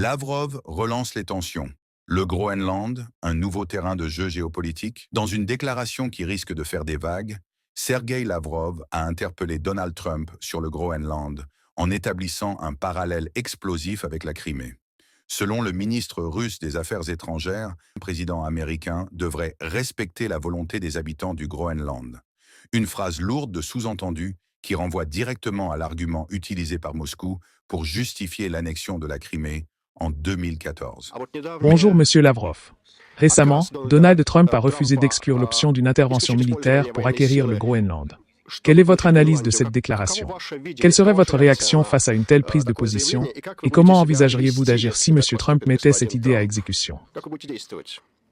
Lavrov relance les tensions. Le Groenland, un nouveau terrain de jeu géopolitique. Dans une déclaration qui risque de faire des vagues, Sergei Lavrov a interpellé Donald Trump sur le Groenland en établissant un parallèle explosif avec la Crimée. Selon le ministre russe des Affaires étrangères, le président américain devrait respecter la volonté des habitants du Groenland. Une phrase lourde de sous-entendu qui renvoie directement à l'argument utilisé par Moscou pour justifier l'annexion de la Crimée en 2014. Bonjour Monsieur Lavrov. Récemment, Donald Trump a refusé d'exclure l'option d'une intervention militaire pour acquérir le Groenland. Quelle est votre analyse de cette déclaration? Quelle serait votre réaction face à une telle prise de position? Et comment envisageriez-vous d'agir si M. Trump mettait cette idée à exécution?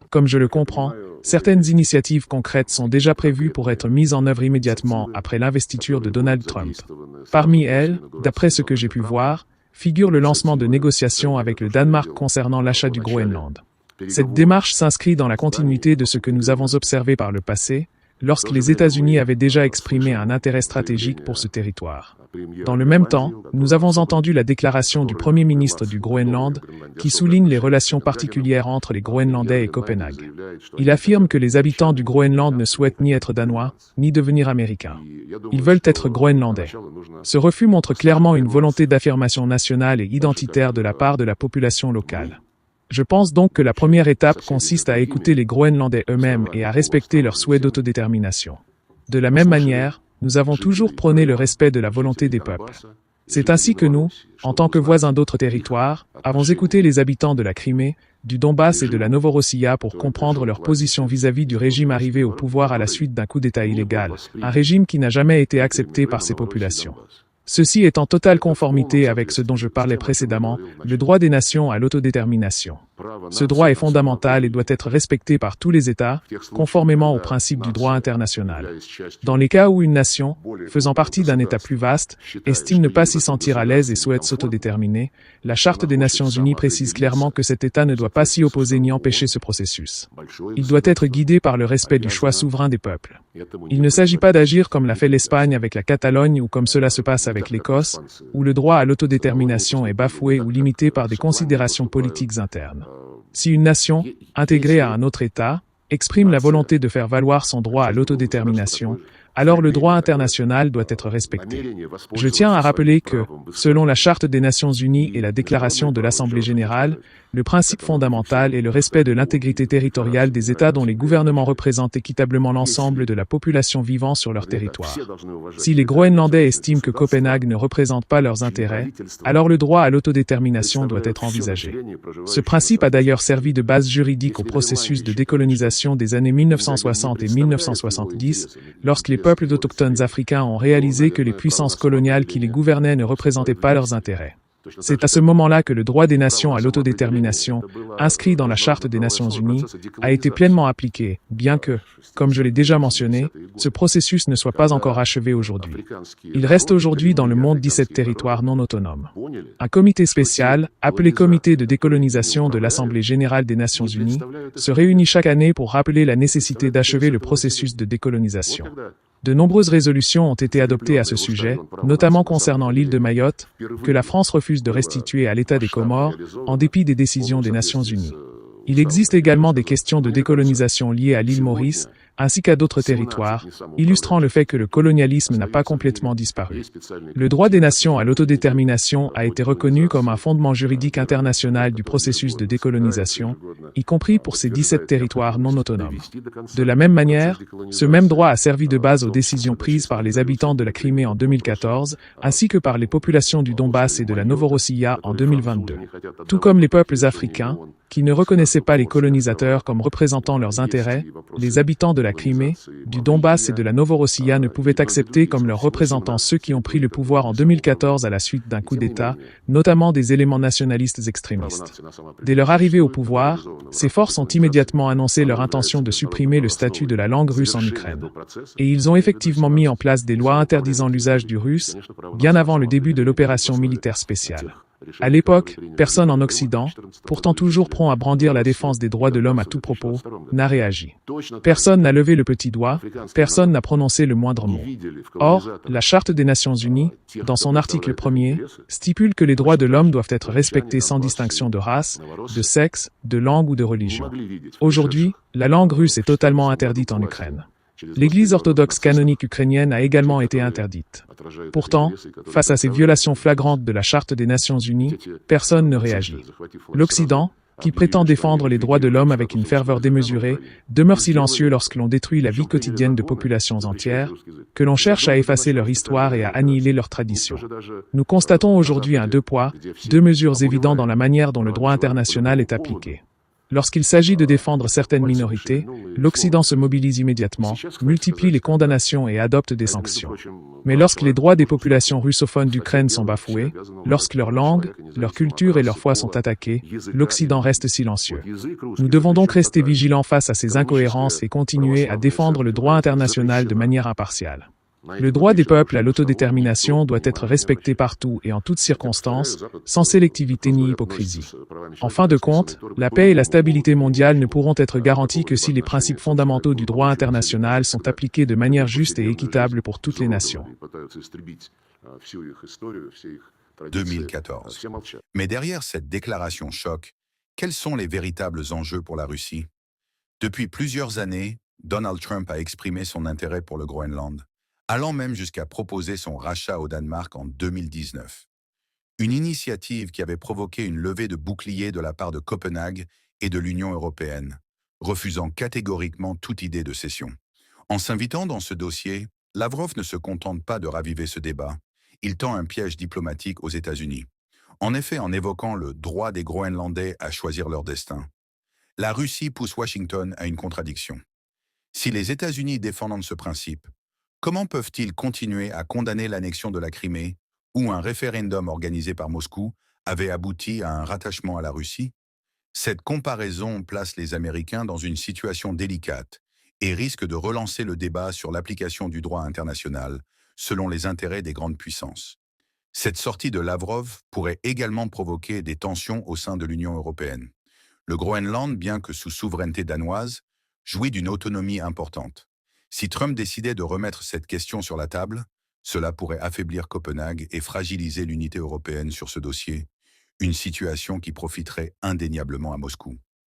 Comme je le comprends, certaines initiatives concrètes sont déjà prévues pour être mises en œuvre immédiatement après l'investiture de Donald Trump. Parmi elles, d'après ce que j'ai pu voir, figure le lancement de négociations avec le Danemark concernant l'achat du Groenland. Cette démarche s'inscrit dans la continuité de ce que nous avons observé par le passé, lorsque les États-Unis avaient déjà exprimé un intérêt stratégique pour ce territoire. Dans le même temps, nous avons entendu la déclaration du Premier ministre du Groenland, qui souligne les relations particulières entre les Groenlandais et Copenhague. Il affirme que les habitants du Groenland ne souhaitent ni être danois, ni devenir américains. Ils veulent être groenlandais. Ce refus montre clairement une volonté d'affirmation nationale et identitaire de la part de la population locale. Je pense donc que la première étape consiste à écouter les Groenlandais eux-mêmes et à respecter leur souhait d'autodétermination. De la même manière, nous avons toujours prôné le respect de la volonté des peuples. C'est ainsi que nous, en tant que voisins d'autres territoires, avons écouté les habitants de la Crimée, du Donbass et de la Novorossiya pour comprendre leur position vis-à-vis du régime arrivé au pouvoir à la suite d'un coup d'État illégal, un régime qui n'a jamais été accepté par ces populations. Ceci est en totale conformité avec ce dont je parlais précédemment, le droit des nations à l'autodétermination. Ce droit est fondamental et doit être respecté par tous les États, conformément aux principes du droit international. Dans les cas où une nation, faisant partie d'un État plus vaste, estime ne pas s'y sentir à l'aise et souhaite s'autodéterminer, la Charte des Nations Unies précise clairement que cet État ne doit pas s'y opposer ni empêcher ce processus. Il doit être guidé par le respect du choix souverain des peuples. Il ne s'agit pas d'agir comme l'a fait l'Espagne avec la Catalogne ou comme cela se passe avec l'Écosse, où le droit à l'autodétermination est bafoué ou limité par des considérations politiques internes. Si une nation, intégrée à un autre État, exprime la volonté de faire valoir son droit à l'autodétermination, alors le droit international doit être respecté. Je tiens à rappeler que, selon la Charte des Nations Unies et la Déclaration de l'Assemblée générale, le principe fondamental est le respect de l'intégrité territoriale des États dont les gouvernements représentent équitablement l'ensemble de la population vivant sur leur territoire. Si les Groenlandais estiment que Copenhague ne représente pas leurs intérêts, alors le droit à l'autodétermination doit être envisagé. Ce principe a d'ailleurs servi de base juridique au processus de décolonisation des années 1960 et 1970, lorsque les peuples autochtones africains ont réalisé que les puissances coloniales qui les gouvernaient ne représentaient pas leurs intérêts. C'est à ce moment-là que le droit des nations à l'autodétermination, inscrit dans la Charte des Nations Unies, a été pleinement appliqué, bien que, comme je l'ai déjà mentionné, ce processus ne soit pas encore achevé aujourd'hui. Il reste aujourd'hui dans le monde 17 territoires non autonomes. Un comité spécial, appelé Comité de décolonisation de l'Assemblée générale des Nations Unies, se réunit chaque année pour rappeler la nécessité d'achever le processus de décolonisation. De nombreuses résolutions ont été adoptées à ce sujet, notamment concernant l'île de Mayotte, que la France refuse de restituer à l'État des Comores, en dépit des décisions des Nations Unies. Il existe également des questions de décolonisation liées à l'île Maurice, ainsi qu'à d'autres territoires, illustrant le fait que le colonialisme n'a pas complètement disparu. Le droit des nations à l'autodétermination a été reconnu comme un fondement juridique international du processus de décolonisation, y compris pour ces 17 territoires non autonomes. De la même manière, ce même droit a servi de base aux décisions prises par les habitants de la Crimée en 2014, ainsi que par les populations du Donbass et de la Novorossiya en 2022. Tout comme les peuples africains, qui ne reconnaissaient pas les colonisateurs comme représentant leurs intérêts, les habitants de la Crimée, du Donbass et de la Novorossiya ne pouvaient accepter comme leurs représentants ceux qui ont pris le pouvoir en 2014 à la suite d'un coup d'État, notamment des éléments nationalistes extrémistes. Dès leur arrivée au pouvoir, ces forces ont immédiatement annoncé leur intention de supprimer le statut de la langue russe en Ukraine. Et ils ont effectivement mis en place des lois interdisant l'usage du russe, bien avant le début de l'opération militaire spéciale. À l'époque, personne en Occident, pourtant toujours prompt à brandir la défense des droits de l'homme à tout propos, n'a réagi. Personne n'a levé le petit doigt, personne n'a prononcé le moindre mot. Or, la Charte des Nations Unies, dans son article 1er, stipule que les droits de l'homme doivent être respectés sans distinction de race, de sexe, de langue ou de religion. Aujourd'hui, la langue russe est totalement interdite en Ukraine. L'Église orthodoxe canonique ukrainienne a également été interdite. Pourtant, face à ces violations flagrantes de la Charte des Nations Unies, personne ne réagit. L'Occident, qui prétend défendre les droits de l'homme avec une ferveur démesurée, demeure silencieux lorsque l'on détruit la vie quotidienne de populations entières, que l'on cherche à effacer leur histoire et à annihiler leurs traditions. Nous constatons aujourd'hui un deux poids, deux mesures évident dans la manière dont le droit international est appliqué. Lorsqu'il s'agit de défendre certaines minorités, l'Occident se mobilise immédiatement, multiplie les condamnations et adopte des sanctions. Mais lorsque les droits des populations russophones d'Ukraine sont bafoués, lorsque leur langue, leur culture et leur foi sont attaquées, l'Occident reste silencieux. Nous devons donc rester vigilants face à ces incohérences et continuer à défendre le droit international de manière impartiale. Le droit des peuples à l'autodétermination doit être respecté partout et en toutes circonstances, sans sélectivité ni hypocrisie. En fin de compte, la paix et la stabilité mondiale ne pourront être garanties que si les principes fondamentaux du droit international sont appliqués de manière juste et équitable pour toutes les nations. 2014. Mais derrière cette déclaration choc, quels sont les véritables enjeux pour la Russie? Depuis plusieurs années, Donald Trump a exprimé son intérêt pour le Groenland, allant même jusqu'à proposer son rachat au Danemark en 2019. Une initiative qui avait provoqué une levée de boucliers de la part de Copenhague et de l'Union européenne, refusant catégoriquement toute idée de cession. En s'invitant dans ce dossier, Lavrov ne se contente pas de raviver ce débat, il tend un piège diplomatique aux États-Unis. En effet, en évoquant le droit des Groenlandais à choisir leur destin, la Russie pousse Washington à une contradiction. Si les États-Unis défendent ce principe, comment peuvent-ils continuer à condamner l'annexion de la Crimée, où un référendum organisé par Moscou avait abouti à un rattachement à la Russie? Cette comparaison place les Américains dans une situation délicate et risque de relancer le débat sur l'application du droit international selon les intérêts des grandes puissances. Cette sortie de Lavrov pourrait également provoquer des tensions au sein de l'Union européenne. Le Groenland, bien que sous souveraineté danoise, jouit d'une autonomie importante. Si Trump décidait de remettre cette question sur la table, cela pourrait affaiblir Copenhague et fragiliser l'unité européenne sur ce dossier, une situation qui profiterait indéniablement à Moscou.